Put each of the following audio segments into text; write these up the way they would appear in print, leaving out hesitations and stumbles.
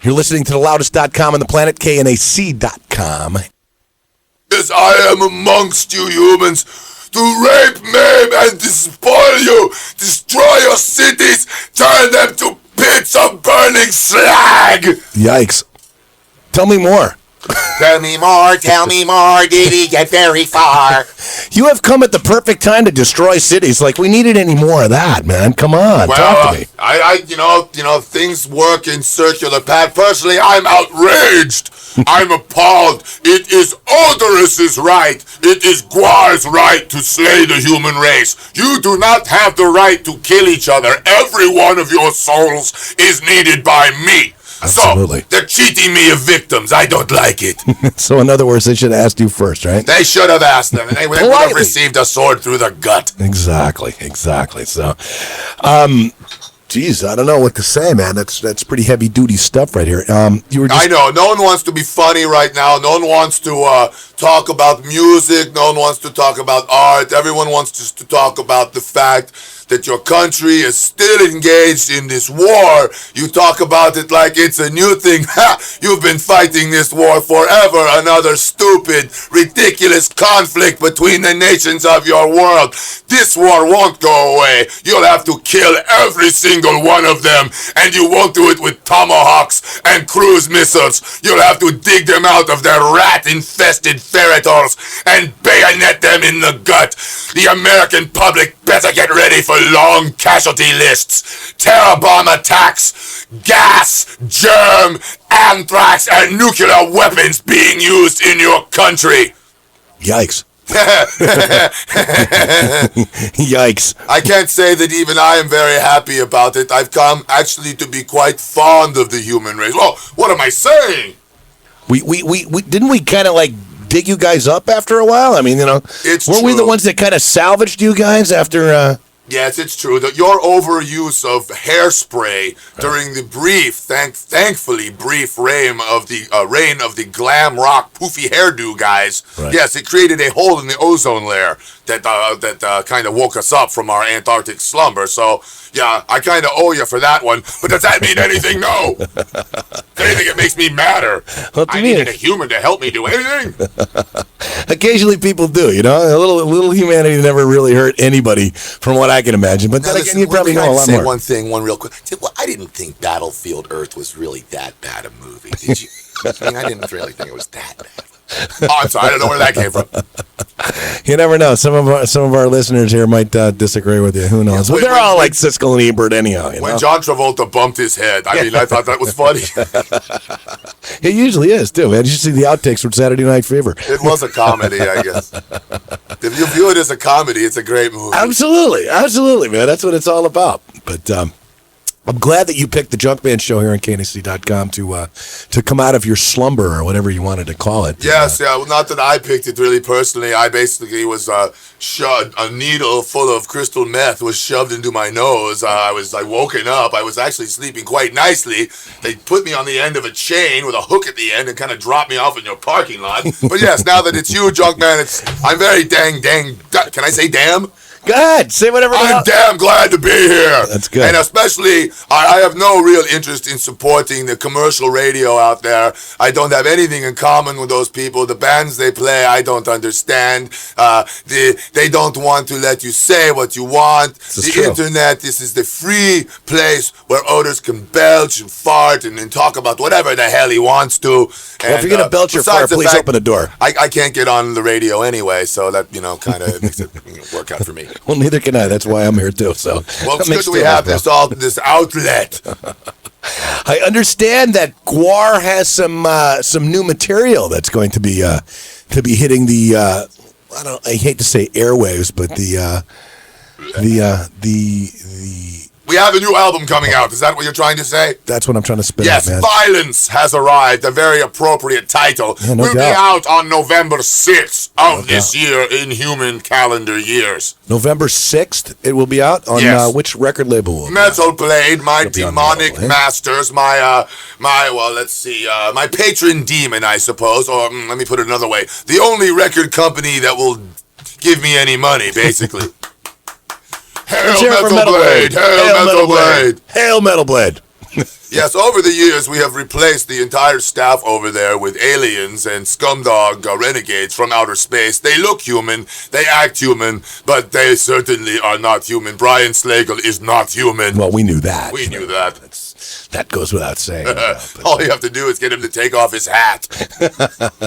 You're listening to the loudest.com on the planet, KNAC.com. Yes, I am amongst you humans to rape, maim, and despoil you, destroy your cities, turn them to pits of burning slag. Yikes. Tell me more. Tell me more, did he get very far? You have come at the perfect time to destroy cities. Like, we needed any more of that, man. Come on, talk to me. Things work in circular path. Personally, I'm outraged. I'm appalled. It is Oderus's right. It is GWAR's right to slay the human race. You do not have the right to kill each other. Every one of your souls is needed by me. Absolutely. So, they're cheating me of victims. I don't like it. So, in other words, they should have asked you first, right? They should have asked them, and they would have received a sword through the gut. Exactly. So, geez, I don't know what to say, man. That's pretty heavy-duty stuff right here. I know. No one wants to be funny right now. No one wants to talk about music. No one wants to talk about art. Everyone wants just to talk about the fact that your country is still engaged in this war. You talk about it like it's a new thing. Ha! You've been fighting this war forever. Another stupid, ridiculous conflict between the nations of your world. This war won't go away. You'll have to kill every single one of them, and you won't do it with tomahawks and cruise missiles. You'll have to dig them out of their rat-infested ferret holes and bayonet them in the gut. The American public better get ready for long casualty lists, terror bomb attacks, gas, germ, anthrax, and nuclear weapons being used in your country. Yikes. Yikes. I can't say that even I am very happy about it. I've come actually to be quite fond of the human race. Well, what am I saying? We didn't we kind of like dig you guys up after a while? I mean, weren't we the ones that kind of salvaged you guys after? Yes, it's true. Your overuse of hairspray during the thankfully brief reign of the glam rock poofy hairdo guys. Right. Yes, it created a hole in the ozone layer that kind of woke us up from our Antarctic slumber. So, yeah, I kind of owe you for that one. But does that mean anything? No. If anything, it makes me madder. I needed a human to help me do anything. Occasionally people do, a little humanity never really hurt anybody from what I can imagine. But then again, you probably know a lot more. One thing, one real quick. Well, I didn't think Battlefield Earth was really that bad a movie. Did you? I didn't really think it was that bad. Oh, I'm sorry. I don't know where that came from. You never know. Some of our listeners here might disagree with you. Who knows? But they're all like Siskel and Ebert anyhow. When John Travolta bumped his head, I thought that was funny. It usually is, too, man. You should see the outtakes from Saturday Night Fever. It was a comedy, I guess. If you view it as a comedy, it's a great movie. Absolutely, man. That's what it's all about. But I'm glad that you picked the Junkman show here on KNAC.com to come out of your slumber or whatever you wanted to call it. Yes, well, not that I picked it really personally. I basically was a needle full of crystal meth was shoved into my nose. I woken up. I was actually sleeping quite nicely. They put me on the end of a chain with a hook at the end and kind of dropped me off in your parking lot. But yes, now that it's you, Junkman, I'm very dang. Can I say damn? Go ahead, say whatever. I'm damn glad to be here. That's good. And especially, I have no real interest in supporting the commercial radio out there. I don't have anything in common with those people. The bands they play, I don't understand. They don't want to let you say what you want. The internet, this is the free place where Otis can belch and fart and talk about whatever the hell he wants to. Well, if you're going to belch or fart, please open the door. I can't get on the radio anyway, so that, kind of makes it work out for me. Well, neither can I. That's why I'm here, too. So, well, it's good that we have this outlet. I understand that GWAR has some new material that's going to be hitting the I hate to say airwaves, but the We have a new album coming out. Is that what you're trying to say? That's what I'm trying to spit out, man. Yes, Violence has arrived. A very appropriate title. Yeah, will be out on November 6th of this year in human calendar years. November 6th it will be out? On which record label? Metal Blade, my demonic masters, my patron demon, I suppose. Or let me put it another way. The only record company that will give me any money, basically. Hail Metal Blade! Hail Metal Blade! Hail Metal Blade! Yes, over the years, we have replaced the entire staff over there with aliens and scumdog renegades from outer space. They look human, they act human, but they certainly are not human. Brian Slagle is not human. Well, we knew that. We knew that. That goes without saying. All you have to do is get him to take off his hat.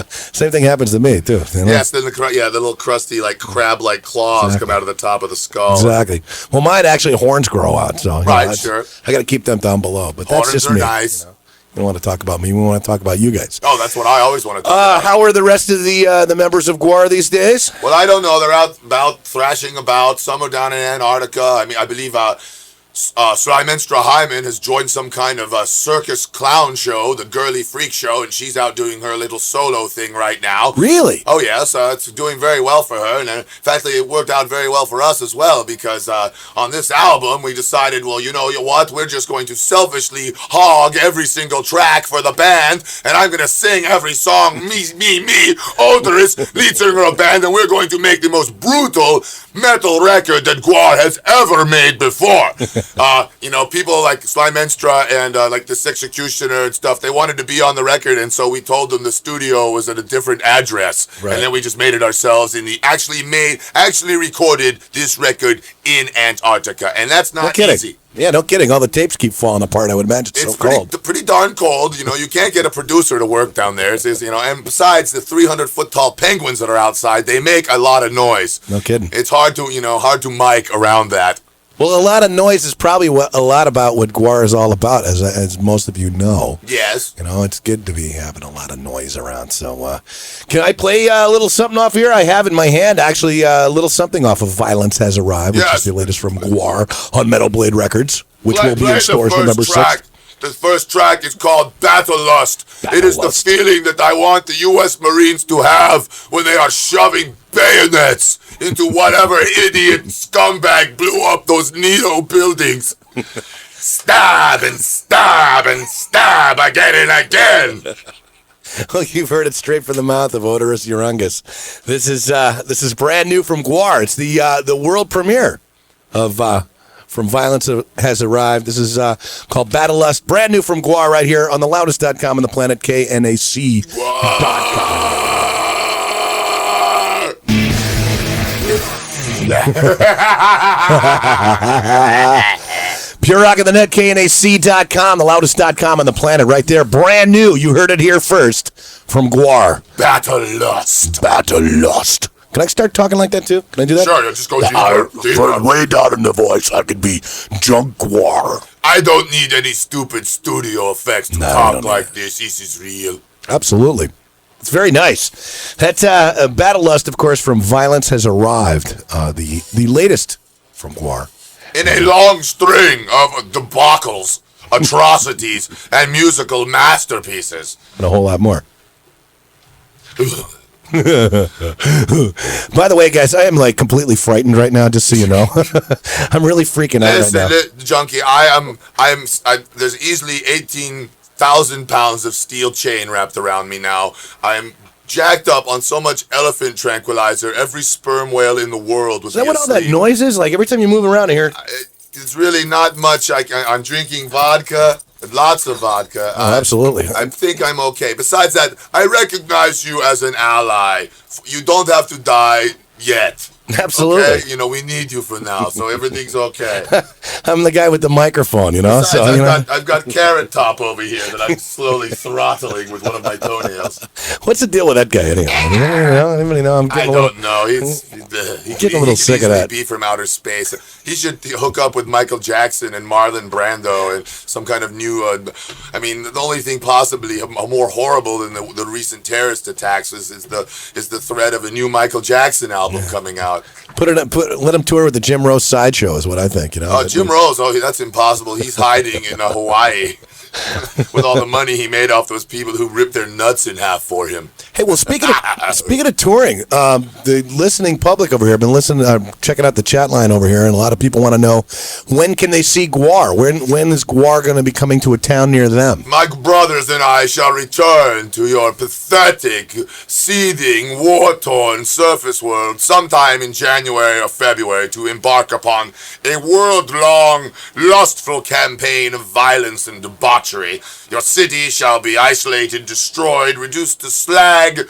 Same thing happens to me, too. You know? Yes, then the little crusty, like, crab-like claws come out of the top of the skull. Exactly. Well, mine actually horns grow out, so right, sure. I got to keep them down below. But that's Horns just are me. nice. You know? We don't want to talk about me. We want to talk about you guys. Oh, that's what I always want to talk about. How are the rest of the members of GWAR these days? Well, I don't know. They're out about thrashing about. Some are down in Antarctica. I mean, I believe Slimenstra Hyman has joined some kind of a circus clown show, the Girly Freak Show, and she's out doing her little solo thing right now. Really? Oh, yes. It's doing very well for her. And in fact, it worked out very well for us as well, because on this album, we decided, well, you know what? We're just going to selfishly hog every single track for the band, and I'm going to sing every song, me, Oderus, lead singer of a band, and we're going to make the most brutal metal record that GWAR has ever made before. People like Slimenstra and like the Sexecutioner and stuff, they wanted to be on the record, and so we told them the studio was at a different address, right. And then we just made it ourselves, and actually recorded this record in Antarctica, and that's not easy. Yeah, no kidding. All the tapes keep falling apart, I would imagine. It's so cold. Pretty darn cold. You know, you can't get a producer to work down there. And besides the 300-foot tall penguins that are outside, they make a lot of noise. No kidding. It's hard to mic around that. Well, a lot of noise is probably a lot about what GWAR is all about, as most of you know. Yes. You know, it's good to be having a lot of noise around. So, can I play a little something off here? I have in my hand, actually, a little something off of Violence Has Arrived, which is the latest from GWAR on Metal Blade Records, which will be in stores November 6th. The first track is called Battle Lust. It is the feeling that I want the U.S. Marines to have when they are shoving bayonets into whatever idiot scumbag blew up those Neo buildings. Stab and stab and stab again and again. Well, you've heard it straight from the mouth of Oderus Urungus. This is brand new from GWAR. It's the world premiere of From Violence Has Arrived. This is called Battle Lust. Brand new from GWAR right here on the loudest.com on the planet, KNAC.com. Pure Rock of the Net, KNAC.com, the loudest.com on the planet right there. Brand new. You heard it here first from GWAR. Battle Lust. Battle Lust. Can I start talking like that too? Can I do that? Sure, just go deeper. For way down in the voice, I could be GWAR. I don't need any stupid studio effects to talk like this. This is real. Absolutely. It's very nice. That's Battle Lust, of course, from Violence Has Arrived, the latest from GWAR. In a long string of debacles, atrocities, and musical masterpieces. And a whole lot more. By the way, guys, I am like completely frightened right now, just so you know. I'm really freaking out right now. Junkie, there's easily 18,000 pounds of steel chain wrapped around me now. I'm jacked up on so much elephant tranquilizer. Every sperm whale in the world was. Is that what all that noise is? Like every time you move around here? It's really not much. I'm drinking vodka. Lots of vodka. Oh, absolutely. I think I'm okay. Besides that, I recognize you as an ally. You don't have to die yet. Absolutely. Okay? You know, we need you for now, so everything's okay. I'm the guy with the microphone, you know? Besides, I've got Carrot Top over here that I'm slowly throttling with one of my toenails. What's the deal with that guy anyhow? Anybody know? I don't know. He's getting a little sick of that. Be from outer space. He should hook up with Michael Jackson and Marlon Brando and some kind of new. The only thing possibly more horrible than the recent terrorist attacks is the threat of a new Michael Jackson album coming out. Let him tour with the Jim Rose sideshow is what I think. You know. Oh, Jim Rose. Oh, that's impossible. He's hiding in Hawaii with all the money he made off those people who ripped their nuts in half for him. Hey, well, speaking of touring, the listening public over here have been listening, checking out the chat line over here, and a lot of people want to know when can they see GWAR? When is GWAR going to be coming to a town near them? My brothers and I shall return to your pathetic, seething, war-torn surface world sometime in January or February to embark upon a world-long, lustful campaign of violence and debauchery debauchery. Your city shall be isolated, destroyed, reduced to slag.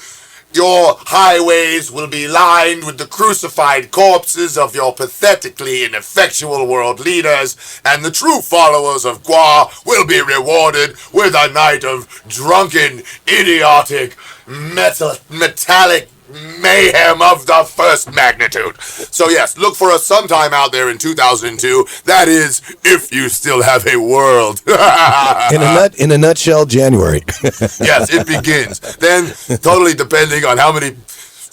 Your highways will be lined with the crucified corpses of your pathetically ineffectual world leaders, and the true followers of GWAR will be rewarded with a night of drunken, idiotic, metallic mayhem of the first magnitude. So yes, look for us sometime out there in 2002. That is, if you still have a world. In a nutshell, January. Yes, it begins. Then, totally depending on how many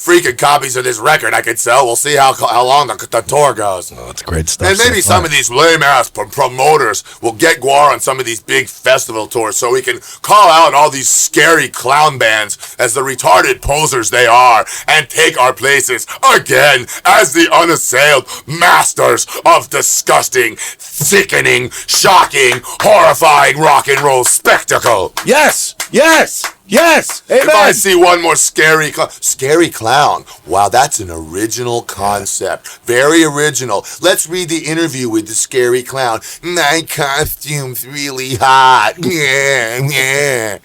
freaking copies of this record I could sell, we'll see how long the tour goes. Oh, that's great stuff. And maybe some of these lame-ass promoters will get GWAR on some of these big festival tours so we can call out all these scary clown bands as the retarded posers they are and take our places again as the unassailed masters of disgusting, sickening, shocking, horrifying rock and roll spectacle. Yes! Yes! Yes! Amen! If I see one more scary clown. Wow, that's an original concept. Very original. Let's read the interview with the scary clown. My costume's really hot. Yeah, yeah.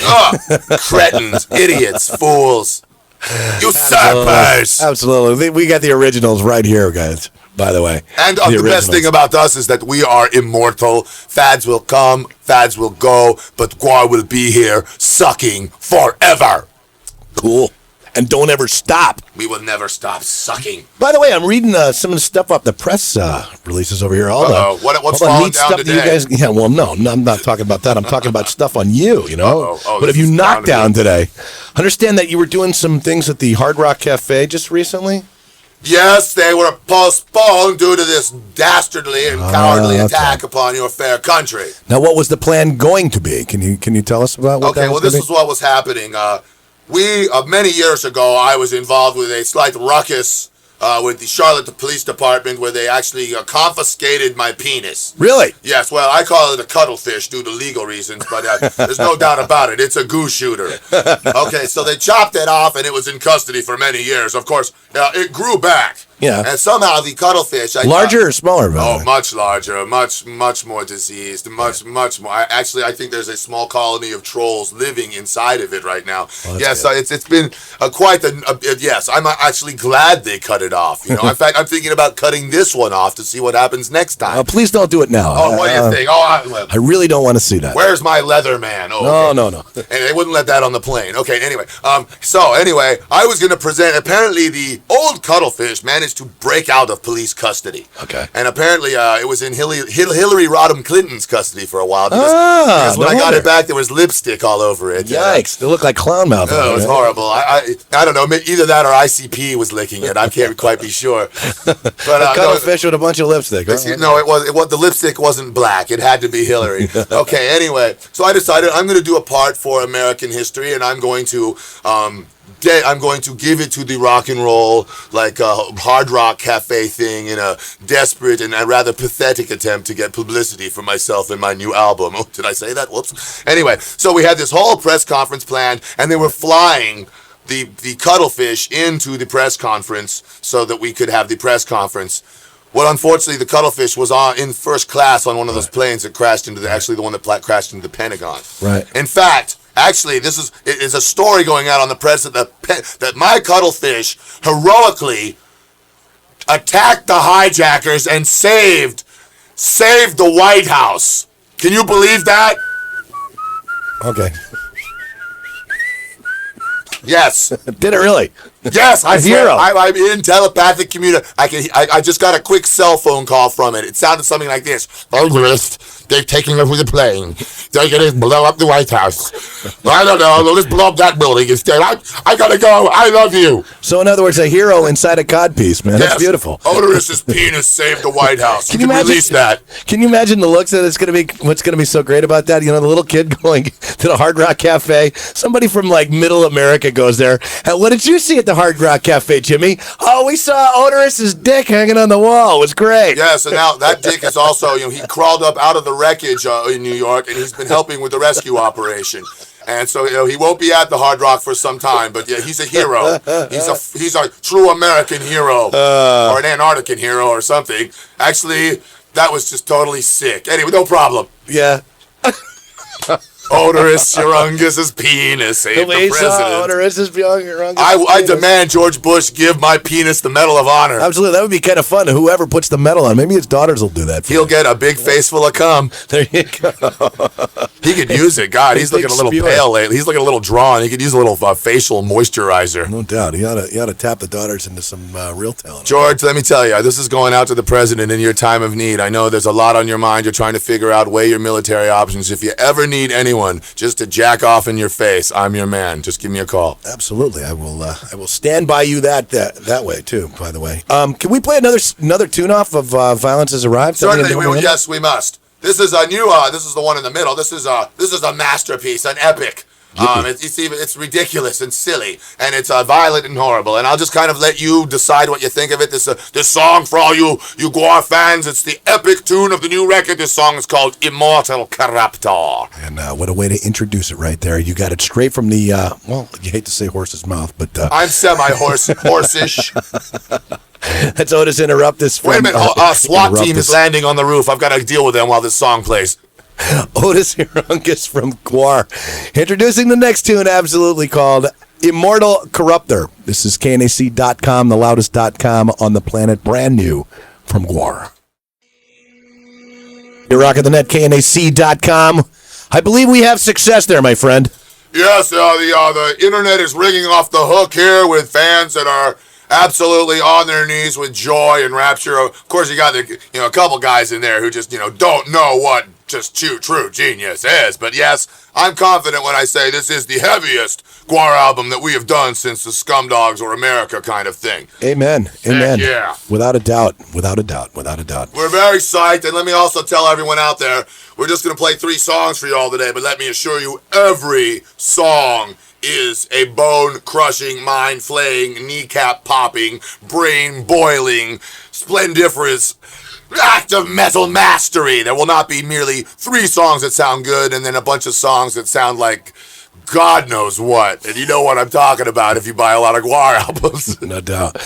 Ugh, cretins, idiots, fools. Usurpers! Absolutely. We got the originals right here, guys, by the way. And the best thing about us is that we are immortal. Fads will come, fads will go, but GWAR will be here, sucking forever. Cool. And don't ever stop. We will never stop sucking. By the way, I'm reading some of the stuff off the press releases over here. What's falling down today? You guys, yeah, well, no, I'm not talking about that. I'm talking about stuff on you, you know? What have you knocked down today? Understand that you were doing some things at the Hard Rock Cafe just recently? Yes, they were postponed due to this dastardly and cowardly attack upon your fair country. Now, what was the plan going to be? Can you tell us about what that was? Okay, well, this is what was happening. Many years ago, I was involved with a slight ruckus with the Charlotte Police Department where they actually confiscated my penis. Really? Yes, well, I call it a cuttlefish due to legal reasons, but there's no doubt about it. It's a goose shooter. Okay, so they chopped it off, and it was in custody for many years. Of course, it grew back. Yeah. And somehow the cuttlefish... Larger or smaller? Much larger, much more diseased, much more. I think there's a small colony of trolls living inside of it right now. Yes, it's been quite yes, I'm actually glad they cut it off. You know, in fact, I'm thinking about cutting this one off to see what happens next time. Please don't do it now. Oh, what do you think? I really don't want to see that. Where's my leather man? Oh, no. And they wouldn't let that on the plane. Okay, anyway. So anyway, I was going to present, apparently the old cuttlefish managed to break out of police custody. Okay. And apparently it was in Hillary Rodham Clinton's custody for a while because when I got it back, there was lipstick all over it. Yikes. They look like clown mouth. Oh, it was horrible. I don't know. Either that or ICP was licking it. I can't quite be sure. But cuttlefish with a bunch of lipstick. No, it was the lipstick wasn't black. It had to be Hillary. Okay, anyway. So I decided I'm going to do a part for American history, and I'm going to give it to the rock and roll, Hard Rock Cafe thing in a desperate and a rather pathetic attempt to get publicity for myself and my new album. Oh, did I say that? Whoops. Anyway, so we had this whole press conference planned, and they were flying the cuttlefish into the press conference so that we could have the press conference. Well, unfortunately, the cuttlefish was in first class on one of those planes that crashed into actually the one that crashed into the Pentagon. Right. In fact, actually, this is a story going out on the press that my cuttlefish heroically attacked the hijackers and saved the White House. Can you believe that? Okay. Yes. Did it really? Yes, I'm in telepathic communication. I just got a quick cell phone call from it. It sounded something like this. Oderus, they're taking over the plane. They're going to blow up the White House. I don't know. They'll just blow up that building instead. I got to go. I love you. So, in other words, a hero inside a codpiece, man. Yes. That's beautiful. Oderus's penis saved the White House. Can you release that? Can you imagine the looks that it's going to be? What's going to be so great about that? You know, the little kid going to the Hard Rock Cafe. Somebody from middle America goes there. What did you see at the Hard Rock Cafe, Jimmy? Oh, we saw Oderus's dick hanging on the wall. It was great. Yes, and now that dick is also, he crawled up out of the wreckage in New York, and he's been helping with the rescue operation. And so, he won't be at the Hard Rock for some time, but yeah, he's a hero. He's a true American hero, or an Antarctican hero or something. Actually, that was just totally sick. Anyway, no problem. Yeah. Oderus Urungus's penis saved the president. Oderus Urungus. I demand George Bush give my penis the Medal of Honor. Absolutely, that would be kind of fun. Whoever puts the medal on, maybe his daughters will do that. He'll get a big face full of cum. There you go. He could use it. God, he's looking a little pale lately. He's looking a little drawn. He could use a little facial moisturizer. No doubt. He ought to tap the daughters into some real talent. George, let me tell you, this is going out to the president in your time of need. I know there's a lot on your mind. You're trying to figure out, weigh your military options. If you ever need anyone just to jack off in your face, I'm your man. Just give me a call. Absolutely, I will stand by you that way too. By the way, can we play another tune off of "Violence Has Arrived"? Certainly, yes, we must. This is a new. This is the one in the middle. This is a masterpiece, an epic. It's ridiculous and silly, and it's violent and horrible. And I'll just kind of let you decide what you think of it. This song for all you GWAR fans. It's the epic tune of the new record. This song is called "Immortal Corruptor." And what a way to introduce it right there. You got it straight from the well, you hate to say horse's mouth, but I'm horse-ish. That's Otis Interruptus. Wait a minute, SWAT team is landing on the roof. I've got to deal with them while this song plays. Oderus Urungus from GWAR. Introducing the next tune, absolutely called Immortal Corruptor. This is KNAC.com, the loudest.com on the planet, brand new from GWAR. You're rocking the net, KNAC.com. I believe we have success there, my friend. Yes, the internet is ringing off the hook here with fans that are absolutely on their knees with joy and rapture. Of course, you got a couple guys in there who just don't know what just true genius is. But yes, I'm confident when I say this is the heaviest GWAR album that we have done since the Scumdogs or America kind of thing. Amen. Amen. Yeah. Without a doubt. We're very psyched, and let me also tell everyone out there, we're just going to play 3 songs for you all today, but let me assure you, every song is a bone-crushing, mind-flaying, kneecap-popping, brain-boiling, splendiferous act of metal mastery. There will not be merely 3 songs that sound good and then a bunch of songs that sound like God knows what. And you know what I'm talking about if you buy a lot of GWAR albums. No doubt.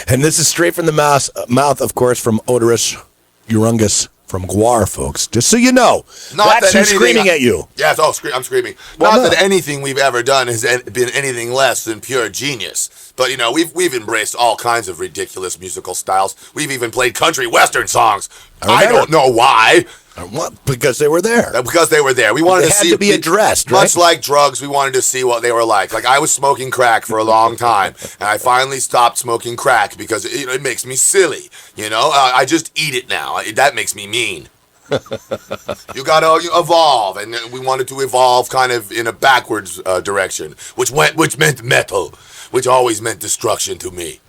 And this is straight from the mouth, of course, from Oderus Urungus from GWAR, folks. Just so you know. That's who's screaming at you. Yes, I'm screaming. Not that anything we've ever done has been anything less than pure genius. But, we've embraced all kinds of ridiculous musical styles. We've even played country western songs. I don't know why. Because they were there. Because they were there. We wanted to see. They had to be addressed, right? Much like drugs, we wanted to see what they were like. Like, I was smoking crack for a long time, and I finally stopped smoking crack because it makes me silly. I just eat it now. That makes me mean. You got to evolve, and we wanted to evolve kind of in a backwards direction, which meant metal, which always meant destruction to me.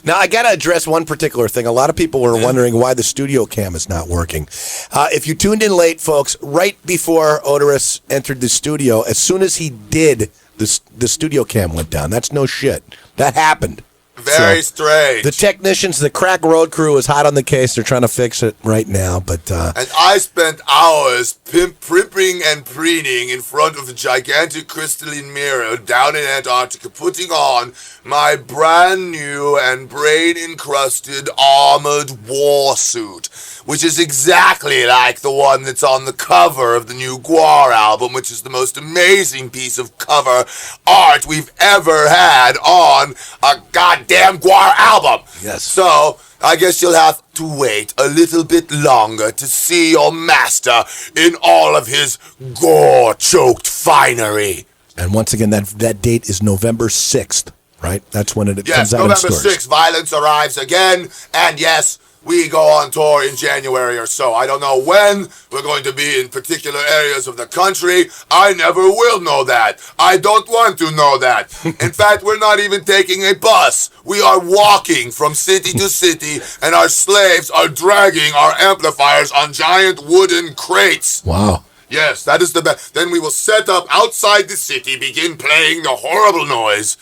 Now, I got to address one particular thing. A lot of people were wondering why the studio cam is not working. If you tuned in late, folks, right before Oderus entered the studio, as soon as he did, the studio cam went down. That's no shit. That happened. Very strange. The technicians, the Crack Road crew is hot on the case. They're trying to fix it right now. But and I spent hours primping and preening in front of a gigantic crystalline mirror down in Antarctica, putting on my brand new and brain-encrusted armored war suit, which is exactly like the one that's on the cover of the new GWAR album, which is the most amazing piece of cover art we've ever had on a goddamn GWAR album. Yes. So I guess you'll have to wait a little bit longer to see your master in all of his gore-choked finery. And once again, that date is November 6th, right? That's when it comes out in stores. Yes, November 6th, Violence arrives again, and yes, we go on tour in January or so. I don't know when we're going to be in particular areas of the country. I never will know that. I don't want to know that. In fact, we're not even taking a bus. We are walking from city to city, and our slaves are dragging our amplifiers on giant wooden crates. Wow. Yes, that is the best. Then we will set up outside the city, begin playing the horrible noise.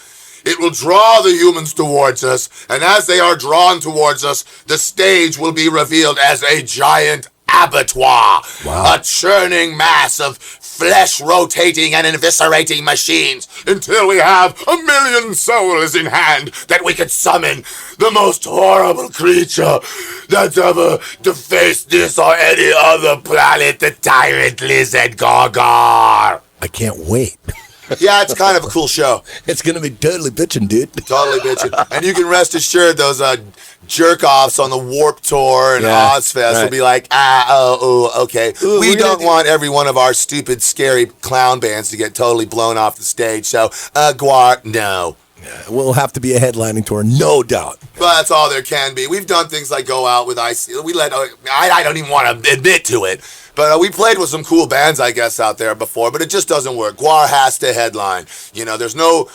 It will draw the humans towards us, and as they are drawn towards us, the stage will be revealed as a giant abattoir. Wow. A churning mass of flesh rotating and eviscerating machines until we have 1,000,000 souls in hand that we could summon the most horrible creature that's ever defaced this or any other planet, the tyrant lizard GWAR. I can't wait. Yeah, it's kind of a cool show. It's going to be totally bitching, dude. Totally bitching. And you can rest assured those jerk-offs on the Warp Tour and Yeah, Ozfest right. will be like, okay. Ooh, we we're gonna don't want every one of our stupid, scary clown bands to get totally blown off the stage. So, GWAR, no. We'll have to be a headlining tour, no doubt. But that's all there can be. We've done things like go out with IC. I don't even want to admit to it. But we played with some cool bands, I guess, out there before. But it just doesn't work. GWAR has to headline. There's no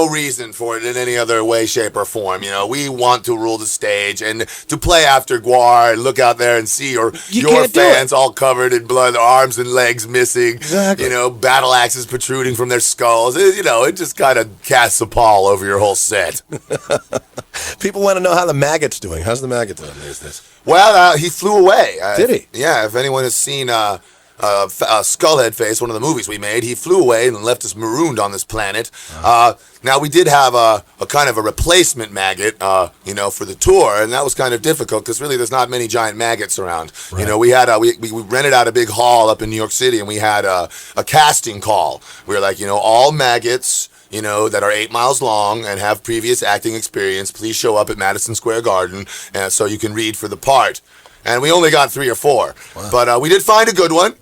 reason for it in any other way, shape, or form. We want to rule the stage and to play after GWAR and look out there and see your fans all covered in blood, arms and legs missing. Exactly. Battle axes protruding from their skulls. It just kind of casts a pall over your whole set. People want to know how the maggot's doing. How's the maggot doing these days? Well, he flew away. Did he? Yeah, if anyone has seen Skullhead Face, one of the movies we made, he flew away and left us marooned on this planet. Now, we did have a kind of a replacement maggot, for the tour, and that was kind of difficult because really there's not many giant maggots around. Right. We had we rented out a big hall up in New York City, and we had a casting call. We were like, all maggots that are 8 miles long and have previous acting experience, please show up at Madison Square Garden so you can read for the part. And we only got 3 or 4. Wow. But we did find a good one.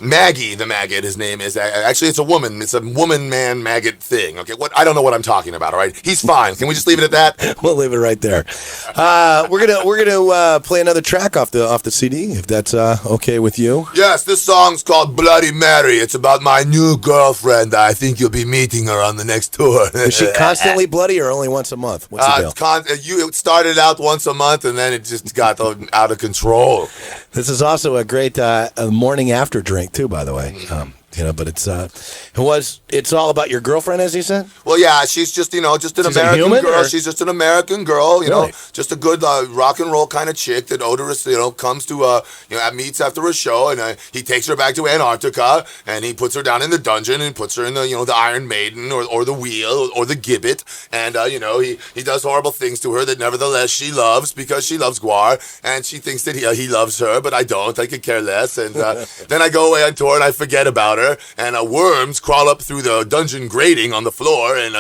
Maggie the maggot, his name is. Actually, it's a woman. It's a woman-man maggot thing. Okay, I don't know what I'm talking about, all right? He's fine. Can we just leave it at that? We'll leave it right there. We're gonna play another track off the CD, if that's okay with you. Yes, this song's called Bloody Mary. It's about my new girlfriend. I think you'll be meeting her on the next tour. Is she constantly bloody or only once a month? What's the deal? It started out once a month, and then it just got out of control. This is also a great morning after drink too, by the way. But it's all about your girlfriend, as you said. Well, yeah, she's just an American human, girl. or? She's just an American girl, Really? just a good rock and roll kind of chick that Oderus, comes to meets after a show, and he takes her back to Antarctica, and he puts her down in the dungeon and puts her in the Iron Maiden or the Wheel or the Gibbet, and he does horrible things to her that nevertheless she loves because she loves GWAR, and she thinks that he loves her, but I don't. I could care less, and then I go away on tour and I forget about her. And worms crawl up through the dungeon grating on the floor and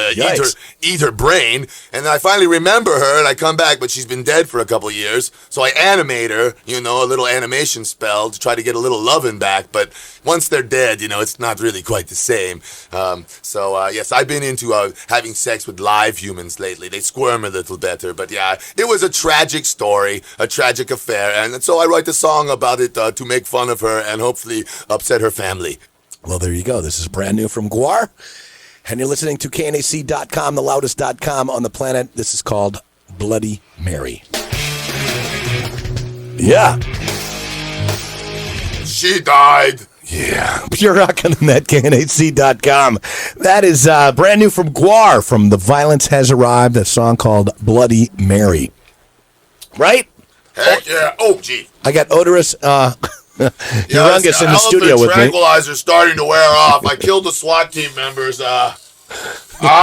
eat her brain. And then I finally remember her, and I come back, but she's been dead for a couple years. So I animate her, a little animation spell to try to get a little loving back. But once they're dead, it's not really quite the same. Yes, I've been into having sex with live humans lately. They squirm a little better. But yeah, it was a tragic story, a tragic affair. And so I write a song about it to make fun of her and hopefully upset her family. Well, there you go. This is brand new from GWAR. And you're listening to KNAC.com, the loudest.com on the planet. This is called Bloody Mary. Yeah. She died. Yeah. Pure rock on the net, KNAC.com. That is brand new from GWAR, from The Violence Has Arrived, a song called Bloody Mary. Right? Heck yeah. Oh, gee. I got Oderus Urungus in the studio with me. Tranquilizer's starting to wear off. I killed the SWAT team members. I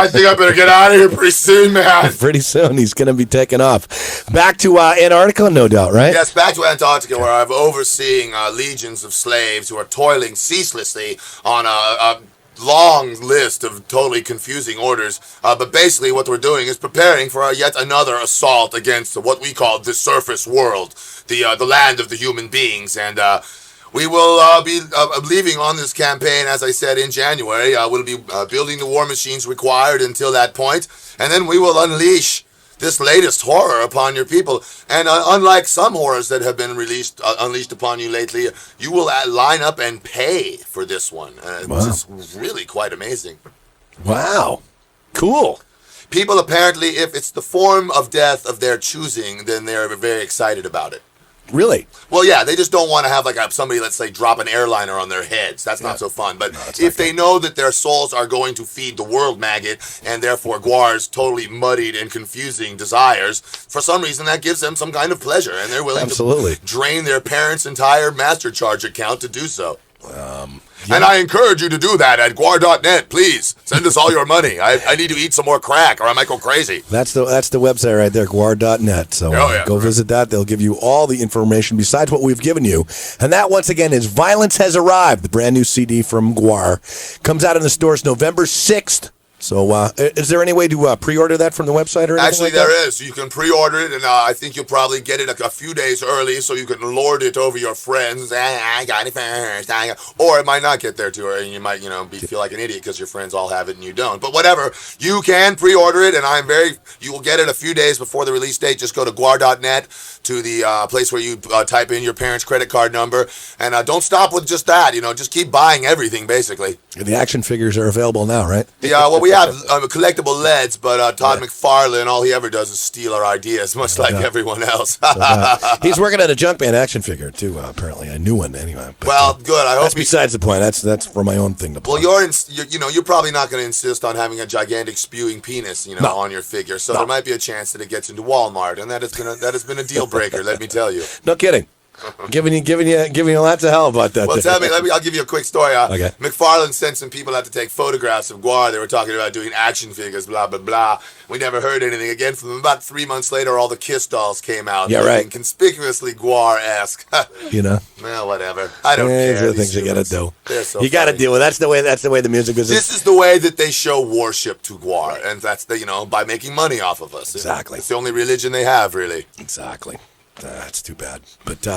think I better get out of here pretty soon, man. Pretty soon, he's going to be taking off. Back to Antarctica, no doubt, right? Yes, back to Antarctica, where I'm overseeing legions of slaves who are toiling ceaselessly on a long list of totally confusing orders. But basically what we're doing is preparing for yet another assault against what we call the surface world, the land of the human beings. And we will be leaving on this campaign, as I said, in January. We'll be building the war machines required until that point. And then we will unleash this latest horror upon your people. And unlike some horrors that have been unleashed upon you lately, you will line up and pay for this one. Wow. This is really quite amazing. Wow. Cool. People apparently, if it's the form of death of their choosing, then they're very excited about it. Really? Well, yeah, they just don't want to have like somebody, let's say, drop an airliner on their heads. That's not so fun. But if they know that their souls are going to feed the world maggot, and therefore GWAR's totally muddied and confusing desires, for some reason that gives them some kind of pleasure, and they're willing to drain their parents' entire Master Charge account to do so. And I encourage you to do that at GWAR.net. Please send us all your money. I need to eat some more crack, or I might go crazy. That's the website right there, GWAR.net. So go visit that. They'll give you all the information besides what we've given you. And that, once again, is Violence Has Arrived, the brand new CD from GWAR. Comes out in the stores November 6th. So is there any way to pre-order that from the website or anything? Actually, like there is. You can pre-order it, and I think you'll probably get it a few days early so you can lord it over your friends. I got it first. Or it might not get there to her, and you might, feel like an idiot because your friends all have it and you don't. But whatever, you can pre-order it, and you will get it a few days before the release date. Just go to GWAR.net to the place where you type in your parents' credit card number, and don't stop with just that. Just keep buying everything, basically. The action figures are available now, right? Yeah, well, we have collectible LEDs, but Todd McFarlane, all he ever does is steal our ideas, much like everyone else. He's working on a Junkman action figure, too, apparently. A new one, anyway. But, well, good. I hope that's besides the point. That's for my own thing to play. Well, you're probably not going to insist on having a gigantic spewing penis, on your figure. So there might be a chance that it gets into Walmart, and that has been a deal breaker. Let me tell you. No kidding. Giving you lots of hell about that. Well, tell me. I'll give you a quick story. Okay. McFarlane sent some people out to take photographs of GWAR. They were talking about doing action figures, blah blah blah. We never heard anything again from them. About 3 months later, all the Kiss dolls came out. Yeah, right. Conspicuously GWAR-esque. Well, whatever. I don't care. These are the things you gotta do. So you gotta deal with. That's the way the music business. This is the way that they show worship to GWAR, and that's by making money off of us. Exactly. It's the only religion they have, really. Exactly. That's too bad. But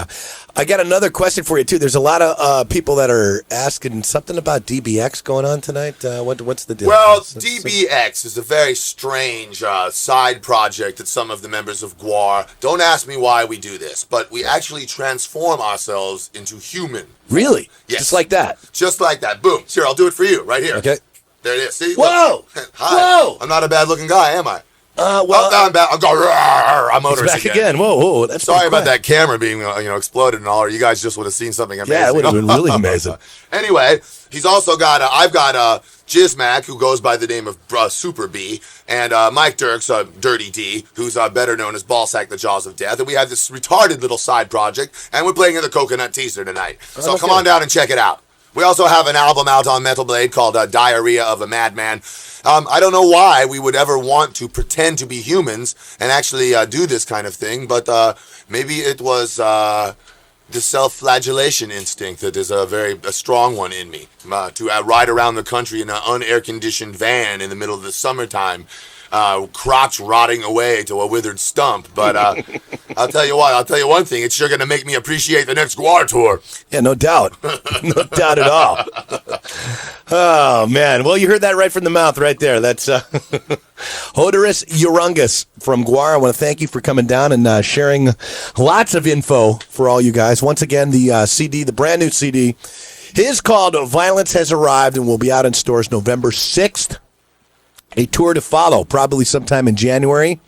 I got another question for you, too. There's a lot of people that are asking something about DBX going on tonight. What's the deal? Well, DBX is a very strange side project that some of the members of GWAR, don't ask me why we do this, but we actually transform ourselves into human. Really? Yes. Just like that? Just like that. Boom. Here, I'll do it for you right here. Okay. There it is. See? Whoa! Hi. Whoa! I'm not a bad-looking guy, am I? Well, I'm back. I'm going. I'm Oderus back again. Whoa! That's sorry about that camera being exploded and all. Or you guys just would have seen something amazing. Yeah, it would have been really amazing. Anyway, he's also got. I've got Jizmac, who goes by the name of Super B, and Mike Dirks, Dirty D, who's better known as Ballsack, the Jaws of Death. And we have this retarded little side project, and we're playing in the Coconut Teaser tonight. So come on down and check it out. We also have an album out on Metal Blade called Diarrhea of a Madman. I don't know why we would ever want to pretend to be humans and actually do this kind of thing, but maybe it was the self-flagellation instinct that is a strong one in me, to ride around the country in an unair-conditioned van in the middle of the summertime, crotch rotting away to a withered stump. But I'll tell you one thing, it's sure going to make me appreciate the next GWAR tour. Yeah, no doubt. No doubt at all. Oh, man. Well, you heard that right from the mouth right there. That's Oderus Urungus from GWAR. I want to thank you for coming down and sharing lots of info for all you guys. Once again, the CD, the brand new CD, is called Violence Has Arrived and will be out in stores November 6th. A tour to follow, probably sometime in January.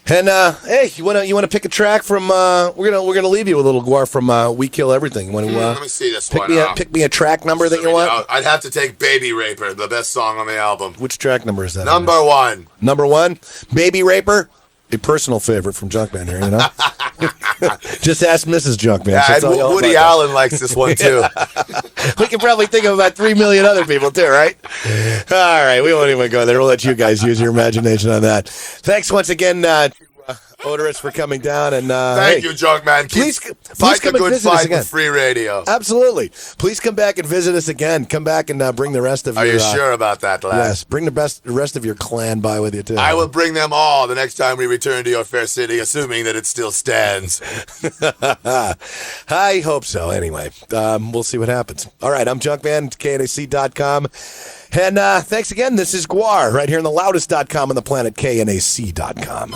And hey, you wanna pick a track from? We're gonna leave you with a little GWAR from We Kill Everything. Let me see this pick one. Pick me a track number that you want. I'd have to take Baby Raper, the best song on the album. Which track number is that? Number one. Number one, Baby Raper. A personal favorite from Junkman here, Just ask Mrs. Junkman. Yeah, Woody Allen likes this one, too. We can probably think of about 3 million other people, too, right? All right, we won't even go there. We'll let you guys use your imagination on that. Thanks once again to Oderus for coming down. And Thank you, Junkman. Please fight come the and good visit us fight again. with free radio. Absolutely. Please come back and visit us again. Come back and bring the rest of your... Are you sure about that, lad? Yes, bring the rest of your clan by with you, too. I will bring them all the next time we return to your fair city, assuming that it still stands. I hope so. Anyway, we'll see what happens. All right, I'm Junkman, KNAC.com. And thanks again. This is GWAR right here in the loudest.com on the planet, KNAC.com.